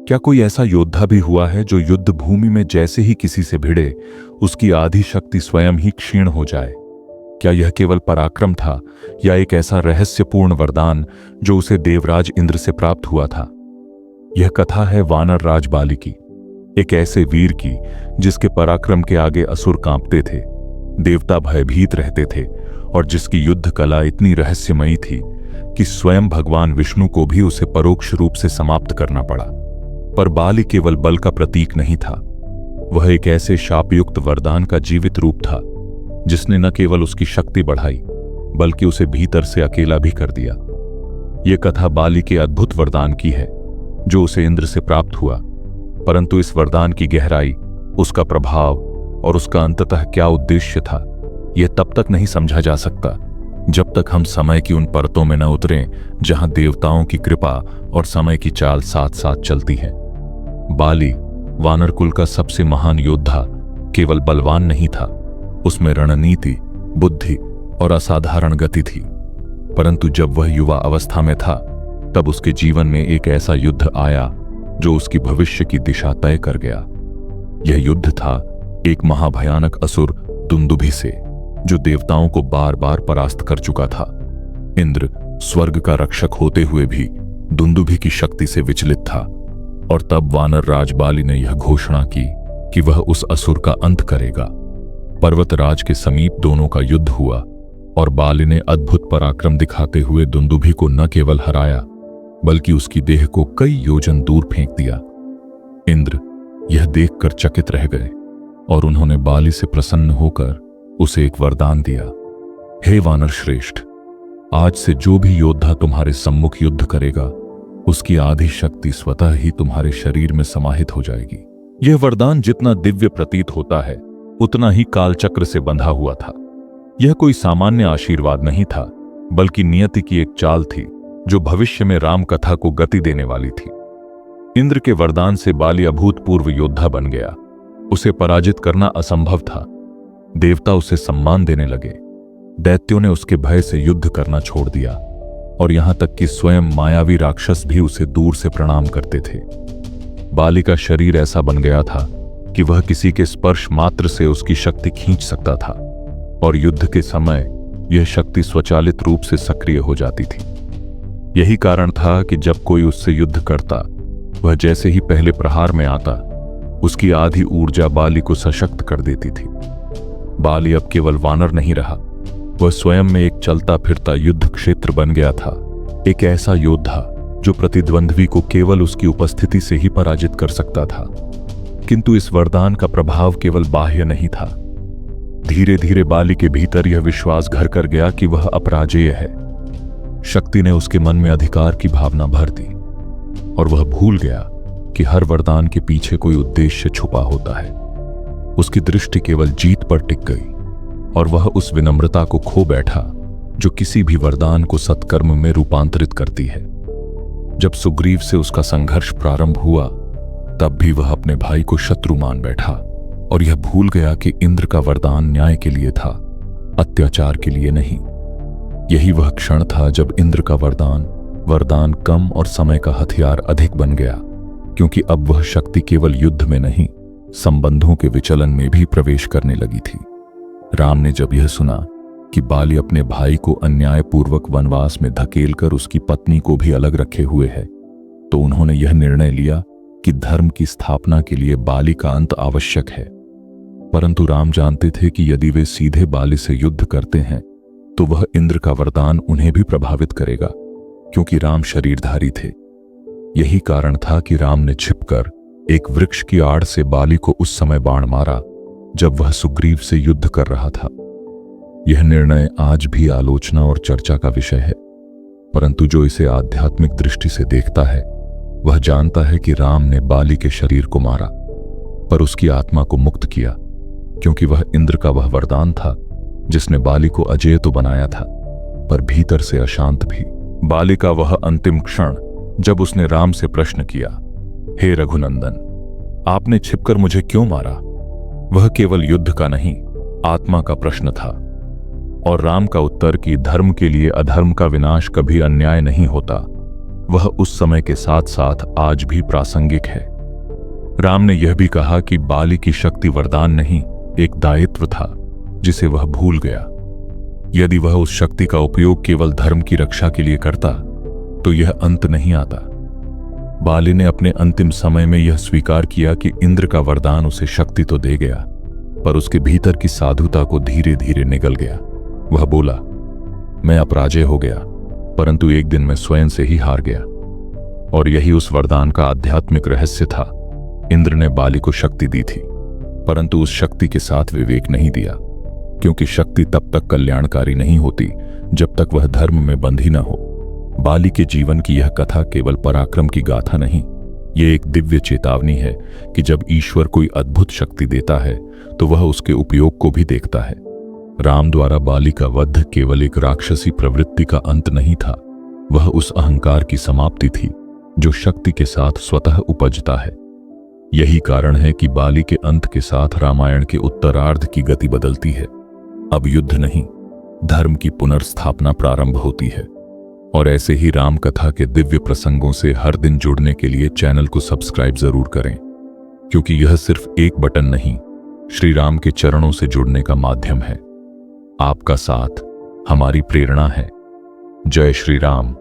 क्या कोई ऐसा योद्धा भी हुआ है जो युद्ध भूमि में जैसे ही किसी से भिड़े उसकी आधी शक्ति स्वयं ही क्षीण हो जाए? क्या यह केवल पराक्रम था या एक ऐसा रहस्यपूर्ण वरदान जो उसे देवराज इंद्र से प्राप्त हुआ था? यह कथा है वानर राज बाली की, एक ऐसे वीर की जिसके पराक्रम के आगे असुर कांपते थे, देवता भयभीत रहते थे और जिसकी युद्ध कला इतनी रहस्यमयी थी कि स्वयं भगवान विष्णु को भी उसे परोक्ष रूप से समाप्त करना पड़ा। पर बाली केवल बल का प्रतीक नहीं था, वह एक ऐसे शापयुक्त वरदान का जीवित रूप था जिसने न केवल उसकी शक्ति बढ़ाई बल्कि उसे भीतर से अकेला भी कर दिया। यह कथा बाली के अद्भुत वरदान की है जो उसे इंद्र से प्राप्त हुआ, परंतु इस वरदान की गहराई, उसका प्रभाव और उसका अंततः क्या उद्देश्य था, यह तब तक नहीं समझा जा सकता जब तक हम समय की उन परतों में न उतरें जहां देवताओं की कृपा और समय की चाल साथ साथ चलती है। बाली वानर कुल का सबसे महान योद्धा केवल बलवान नहीं था, उसमें रणनीति, बुद्धि और असाधारण गति थी। परंतु जब वह युवा अवस्था में था तब उसके जीवन में एक ऐसा युद्ध आया जो उसकी भविष्य की दिशा तय कर गया। यह युद्ध था एक महाभयानक असुर दुंदुभि से, जो देवताओं को बार बार परास्त कर चुका था। इंद्र स्वर्ग का रक्षक होते हुए भी दुंदुभि की शक्ति से विचलित था और तब वानर राज बाली ने यह घोषणा की कि वह उस असुर का अंत करेगा। पर्वतराज के समीप दोनों का युद्ध हुआ और बाली ने अद्भुत पराक्रम दिखाते हुए दुंदुभि को न केवल हराया बल्कि उसकी देह को कई योजन दूर फेंक दिया। इंद्र यह देखकर चकित रह गए और उन्होंने बाली से प्रसन्न होकर उसे एक वरदान दिया। हे वानर श्रेष्ठ, आज से जो भी योद्धा तुम्हारे सम्मुख युद्ध करेगा उसकी आधी शक्ति स्वतः ही तुम्हारे शरीर में समाहित हो जाएगी। यह वरदान जितना दिव्य प्रतीत होता है उतना ही कालचक्र से बंधा हुआ था। यह कोई सामान्य आशीर्वाद नहीं था बल्कि नियति की एक चाल थी जो भविष्य में राम कथा को गति देने वाली थी। इंद्र के वरदान से बाली अभूतपूर्व योद्धा बन गया। उसे पराजित करना असंभव था। देवता उसे सम्मान देने लगे, दैत्यों ने उसके भय से युद्ध करना छोड़ दिया और यहां तक कि स्वयं मायावी राक्षस भी उसे दूर से प्रणाम करते थे। बाली का शरीर ऐसा बन गया था कि वह किसी के स्पर्श मात्र से उसकी शक्ति खींच सकता था और युद्ध के समय यह शक्ति स्वचालित रूप से सक्रिय हो जाती थी। यही कारण था कि जब कोई उससे युद्ध करता, वह जैसे ही पहले प्रहार में आता, उसकी आधी ऊर्जा बाली को सशक्त कर देती थी। बाली अब केवल वानर नहीं रहा, वह स्वयं में एक चलता फिरता युद्ध क्षेत्र बन गया था। एक ऐसा योद्धा जो प्रतिद्वंद्वी को केवल उसकी उपस्थिति से ही पराजित कर सकता था। किंतु इस वरदान का प्रभाव केवल बाह्य नहीं था। धीरे धीरे बाली के भीतर यह विश्वास घर कर गया कि वह अपराजेय है। शक्ति ने उसके मन में अधिकार की भावना भर दी और वह भूल गया कि हर वरदान के पीछे कोई उद्देश्य छुपा होता है। उसकी दृष्टि केवल जीत पर टिक गई और वह उस विनम्रता को खो बैठा जो किसी भी वरदान को सत्कर्म में रूपांतरित करती है। जब सुग्रीव से उसका संघर्ष प्रारंभ हुआ तब भी वह अपने भाई को शत्रु मान बैठा और यह भूल गया कि इंद्र का वरदान न्याय के लिए था, अत्याचार के लिए नहीं। यही वह क्षण था जब इंद्र का वरदान कम और समय का हथियार अधिक बन गया, क्योंकि अब वह शक्ति केवल युद्ध में नहीं, संबंधों के विचलन में भी प्रवेश करने लगी थी। राम ने जब यह सुना कि बाली अपने भाई को अन्यायपूर्वक वनवास में धकेलकर उसकी पत्नी को भी अलग रखे हुए है, तो उन्होंने यह निर्णय लिया कि धर्म की स्थापना के लिए बाली का अंत आवश्यक है। परंतु राम जानते थे कि यदि वे सीधे बाली से युद्ध करते हैं तो वह इंद्र का वरदान उन्हें भी प्रभावित करेगा, क्योंकि राम शरीरधारी थे। यही कारण था कि राम ने छिपकर एक वृक्ष की आड़ से बाली को उस समय बाण मारा जब वह सुग्रीव से युद्ध कर रहा था। यह निर्णय आज भी आलोचना और चर्चा का विषय है, परंतु जो इसे आध्यात्मिक दृष्टि से देखता है वह जानता है कि राम ने बाली के शरीर को मारा पर उसकी आत्मा को मुक्त किया, क्योंकि वह इंद्र का वह वरदान था जिसने बाली को अजेय तो बनाया था पर भीतर से अशांत भी। बाली का वह अंतिम क्षण जब उसने राम से प्रश्न किया, हे रघुनंदन, आपने छिपकर मुझे क्यों मारा, वह केवल युद्ध का नहीं, आत्मा का प्रश्न था। और राम का उत्तर कि धर्म के लिए अधर्म का विनाश कभी अन्याय नहीं होता, वह उस समय के साथ साथ आज भी प्रासंगिक है। राम ने यह भी कहा कि बाली की शक्ति वरदान नहीं, एक दायित्व था जिसे वह भूल गया। यदि वह उस शक्ति का उपयोग केवल धर्म की रक्षा के लिए करता तो यह अंत नहीं आता। बाली ने अपने अंतिम समय में यह स्वीकार किया कि इंद्र का वरदान उसे शक्ति तो दे गया, पर उसके भीतर की साधुता को धीरे धीरे निगल गया। वह बोला, मैं अपराजय हो गया, परंतु एक दिन मैं स्वयं से ही हार गया। और यही उस वरदान का आध्यात्मिक रहस्य था। इंद्र ने बाली को शक्ति दी थी, परंतु उस शक्ति के साथ विवेक नहीं दिया, क्योंकि शक्ति तब तक कल्याणकारी नहीं होती जब तक वह धर्म में बंधी न हो। बाली के जीवन की यह कथा केवल पराक्रम की गाथा नहीं, ये एक दिव्य चेतावनी है कि जब ईश्वर कोई अद्भुत शक्ति देता है तो वह उसके उपयोग को भी देखता है। राम द्वारा बाली का वध केवल एक राक्षसी प्रवृत्ति का अंत नहीं था, वह उस अहंकार की समाप्ति थी जो शक्ति के साथ स्वतः उपजता है। यही कारण है कि बाली के अंत के साथ रामायण के उत्तरार्ध की गति बदलती है। अब युद्ध नहीं, धर्म की पुनर्स्थापना प्रारंभ होती है। और ऐसे ही राम कथा के दिव्य प्रसंगों से हर दिन जुड़ने के लिए चैनल को सब्सक्राइब जरूर करें, क्योंकि यह सिर्फ एक बटन नहीं, श्री राम के चरणों से जुड़ने का माध्यम है। आपका साथ हमारी प्रेरणा है। जय श्री राम।